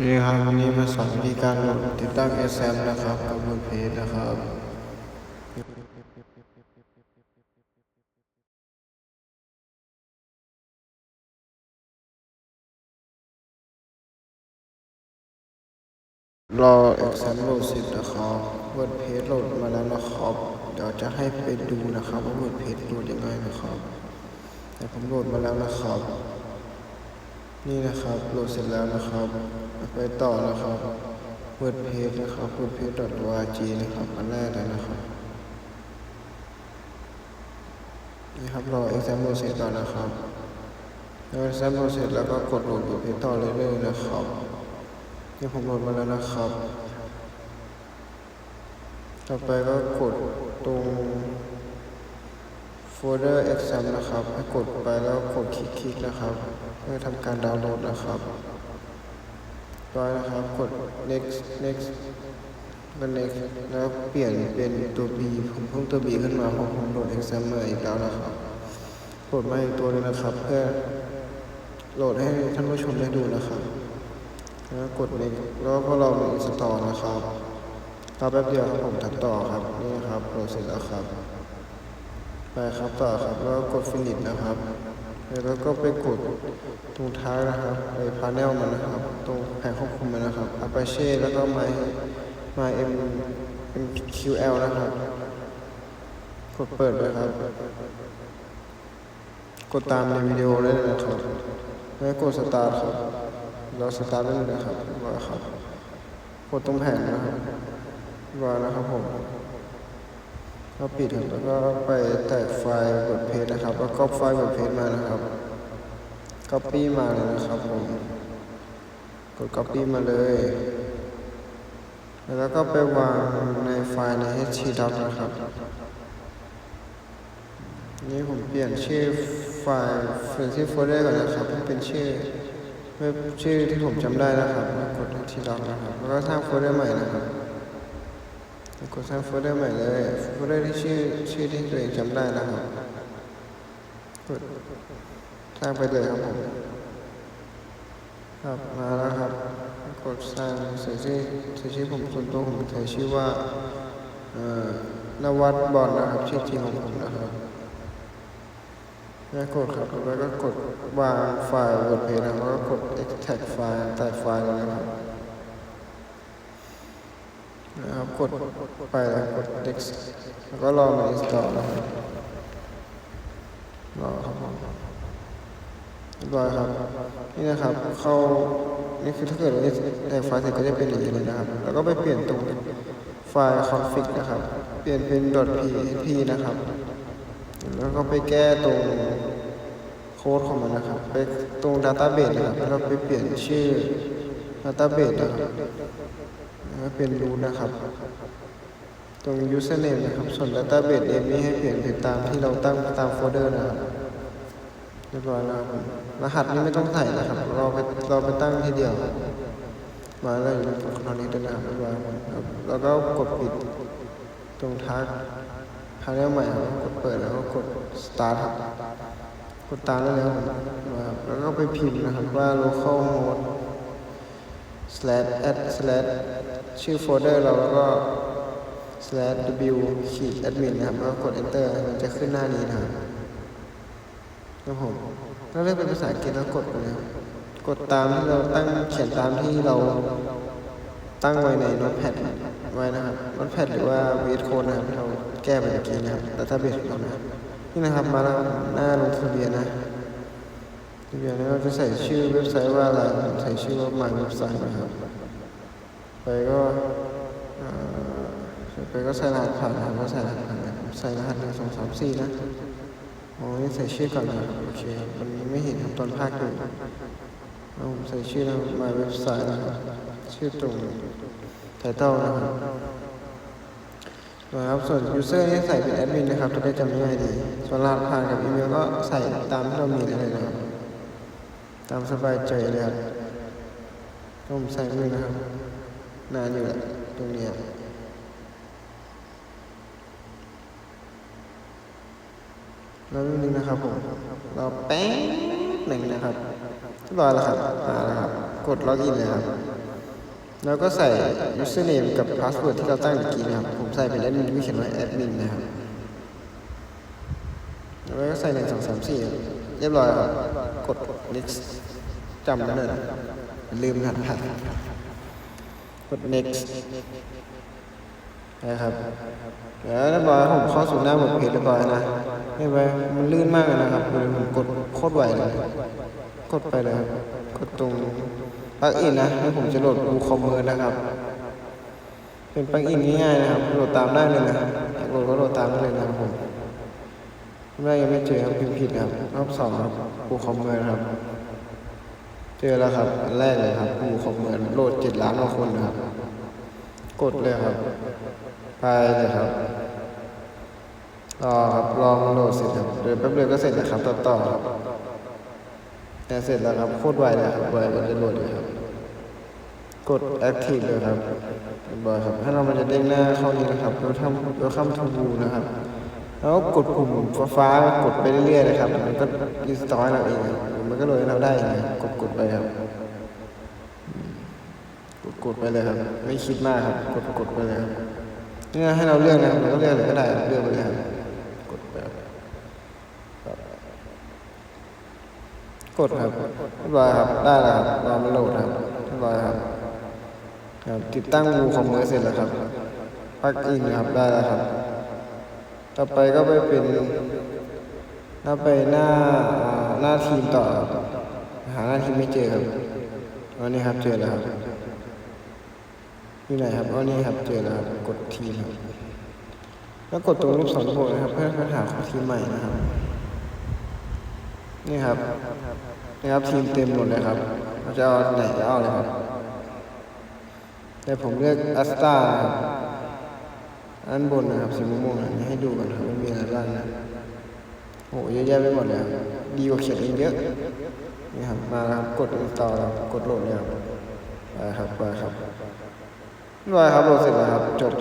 นี่ครับวันนี้มาสอนวิธีการโหลดติดตั้ง XAMPP นะครับกับบนเพจนะครับรอ XAMPP โหลดเสร็จนะครับบนเพจโหลดมาแล้วนะครับเดี๋ยวจะให้ไปดูนะครับว่าบนเพจโหลดยังไงนะครับแต่ผมโหลดมาแล้วนะครับนี่นะครับโหลดเสร็จแล้วนะครับไปต่อนะครับเปิดเพจนะครับเปิดเพจ .org นะครับอันแรกเลยนะครับนี่ครับรอ XAMPP โหลดเสร็จก่อนนะครับแล้ว XAMPP โหลดเสร็จแล้วก็กดโหลดเพจต่อเรื่อยๆนะครับนี่ผมโหลดมาแล้วนะครับต่อไปก็กดตรงโฟลเดอร์ XAMPP นะครับให้กดไปแล้วกดคลิกนะครับเพื่อทำการดาวน์โหลดนะครับต่อไปนะครับกด next ก็ next แล้วเปลี่ยนเป็นตัว B ผมเพิ่มตัว B ขึ้นมาเพราะผมโหลด XAMPP มาอีกแล้วนะครับกดมาอีกตัวนึงนะครับเพื่อโหลดให้ท่านผู้ชมได้ดูนะครับแล้วกด next แล้วพอเราอินสตอลนะครับรอแป๊บเดียวครับผมตัดต่อครับนี่ครับโหลดเสร็จแล้วครับไปครับต่อครับแล้วกด finish นะครับแล้วก็ไปกดตรงท้ายนะครับไป panel มันนะครับตรงแผงควบคุมมันนะครับ Apache แล้วก็ MQL นะครับกดเปิดเลยครับกดตามในวิดีโอได้เลยนะครับแล้วกด start ครับเรา start ได้เลยนะครับว่าครับกดตรงแผงนะครับว่านะครับผมก็ปิดแล้วก็ไปแตกไฟล์บทเพจนะครับแล้วก็ไฟล์บทเพจมานะครับ copy มาเลยนะครับผมกด copy มาเลยแล้วก็ไปวางในไฟล์ใน htdoc นะครับนี่ผมเปลี่ยนชื่อไฟล์ชื่อโฟลเดอร์ก่อนนะครับให้เป็นชื่อที่ผมจำได้นะครับแล้วกด htdoc นะครับแล้วก็สร้างโฟลเดอร์ใหม่นะครับกดสร้างโฟลเดอร์ใหม่เลยโฟลเดอร์ที่ชื่อที่ตัวเองจำได้นะครับกดสร้างไปเลยครับผมครับมาแล้วครับกดสร้างใส่ชื่อผมส่วนตัวผมใส่ชื่อว่านวัดบอลนะครับชื่อจริงของผมนะครับแล้วกดครับแล้วก็กดวางไฟล์บทเพลงแล้วก็กด extract ไฟล์ตัดไฟล์เลยนะครับกดไปแล้วกด next แล้วก็รอมัน install นะครับรอครับเรียบร้อยครับนี่นะครับนี่คือถ้าเกิดเราแต่ไฟล์เสร็จก็จะเป็นอย่างนี้เลยนะครับแล้วก็ไปเปลี่ยนตรงไฟล์ config นะครับเปลี่ยนเป็น .php นะครับแล้วก็ไปแก้ตรงโค้ดของมันนะครับไปตรง database นะครับแล้วก็ไปเปลี่ยนชื่อ database นะครับแล้วเป็น root นะครับตรง username นะครับส่วน database name นี้ให้เปลี่ยนเป็นตามที่เราตั้งตามโฟลเดอร์นะครับเรียบร้อยแล้วรหัสนี้ไม่ต้องใส่นะครับเราไปตั้งทีเดียวมาแล้วอยู่ตรงคอนเนคด้วยนะครับเรียบร้อยครับแล้วก็กดปิดตรงทักพาเนลใหม่ครับกดเปิดแล้วก็กด start ครับกดตามได้แล้วแล้วก็ไปพิมพ์นะครับว่า localhost /add/ ชื่อโฟลเดอร์เราแล้วก็ /w-admin นะครับแล้วก็กด enter มันจะขึ้นหน้านี้นะครับผมถ้าเลือกเป็นภาษาอังกฤษแล้วกดไปเลยกดตามที่เราตั้งเขียนตามที่เราตั้งไว้ใน Notepad ไว้นะครับ Notepad หรือว่า VS Code นะครับที่เราแก้ไปเมื่อกี้นะครับ Database ของเรานะครับนี่นะครับมาแล้วหน้าลงทะเบียนนะทะเบียนแล้วเราจะใส่ชื่อเว็บไซต์ว่าอะไรใส่ชื่อว่า My Website นะครับไปก็ใส่รหัสผ่านนะครับก็ใส่รหัสผ่านใส่รหัส1 2 3 4นะอ๋อนี่ใส่ชื่อก่อนนะโอเคมันไม่เห็นครับตอนภาคอยู่ผมใส่ชื่อนะ My Website นะครับชื่อตรงtitle นะครับส่วน user นี่ใส่เป็นแอดมินนะครับจะได้จำง่ายดีส่วนรหัสผ่านกับอีเมลก็ใส่ตามที่เรามีได้เลยนะครับตามสบายใจเลยครับผมใส่มือนะครับนานอยู่แหละตรงนี้แล้วนึงนะครับผมรอแป๊บหนึ่งนะครับเรียบร้อยแล้วครับมาแล้วครับกดล็อกอินเลยครับ แล้วก็ใส่ username กับ password ที่เราตั้งเมื่อกี้นะครับผมใส่เป็นแอดมินไม่เขียนว่าแอดมินนะครับแล้วก็ใส่1 2 3 4เรียบร้อยครับกด next จำไว้เลยลืมหัดกด next นะครับแล้วเรียบร้อยผมเข้าสู่หน้าเว็บเพจเรียบร้อยนะเห็นไหมมันลื่นมากเลยนะครับผมกดโคตรไวเลยกดไปเลยครับกดตรงปลั๊กอินนะให้ผมจะโหลดWooCommerceนะครับเป็นปลั๊กอินง่ายๆนะครับโหลดตามได้เลยนะอยากโหลดก็โหลดตามได้เลยนะครับผมไม่ยังไม่เจอครับพิมพ์ผิดครับรอบ2ครับWooCommerceครับเจอแล้วครับอันแรกเลยครับWooCommerceโหลด7 ล้านกว่าคนนะครับกดเลยครับไปเลยครับรอครับรอมาโหลดเสร็จครับเดี๋ยวแป๊บเดียวก็เสร็จนะครับต่อครับแต่เสร็จแล้วครับโคตรไวเลยครับไวกว่าจะโหลดเลยครับกด active เลยครับบ่อยครับถ้าเรามันจะเด้งหน้าเข้านี้นะครับWelcome to Woo นะครับแล้วกดปุ่มฟ้ากดไปเรื่อยๆนะครับมันก็รีสตอร์ให้เราเองมันก็โหลดให้เราได้นะกดไปครับกดไปเลยครับไม่คิดมากครับกดไปเลยครับนี่ให้เราเลือกนะครับเราก็เลือกเลยก็ได้เลือกไปเลยครับกดไปกดครับเรียบร้อยครับได้แล้วครับรอมันโหลดครับเรียบร้อยครับติดตั้งWooCommerceเสร็จแล้วครับปลั๊กอินครับได้แล้วครับต่อไปก็ไปเป็นหน้าทีมต่อหาหน้าทีมไม่เจอครับวันนี้ครับเจอแล้วครับอยู่ไหนครับวันนี้ครับเจอแล้วครับกดทีมครับแล้วกดตรงรูป2 ตัวนะครับเพื่อหาทีมใหม่นะครับนี่ครับทีมเต็มหมดเลยครับเราจะเอาไหนจะเอาเลยครับแต่ผมเลือกอัสตาครับอันบนนะครับสีม่วงๆนี่ให้ดูกันครับว่ามีอะไรบ้างนะโอ้เยอะแยะไปหมดเลยดีกว่าเขียนเองเยอะนี่ครับมาครับกดต่อครับกดโหลดเนี่ยครับไปครับโหลดเสร็จแล้วครับจบ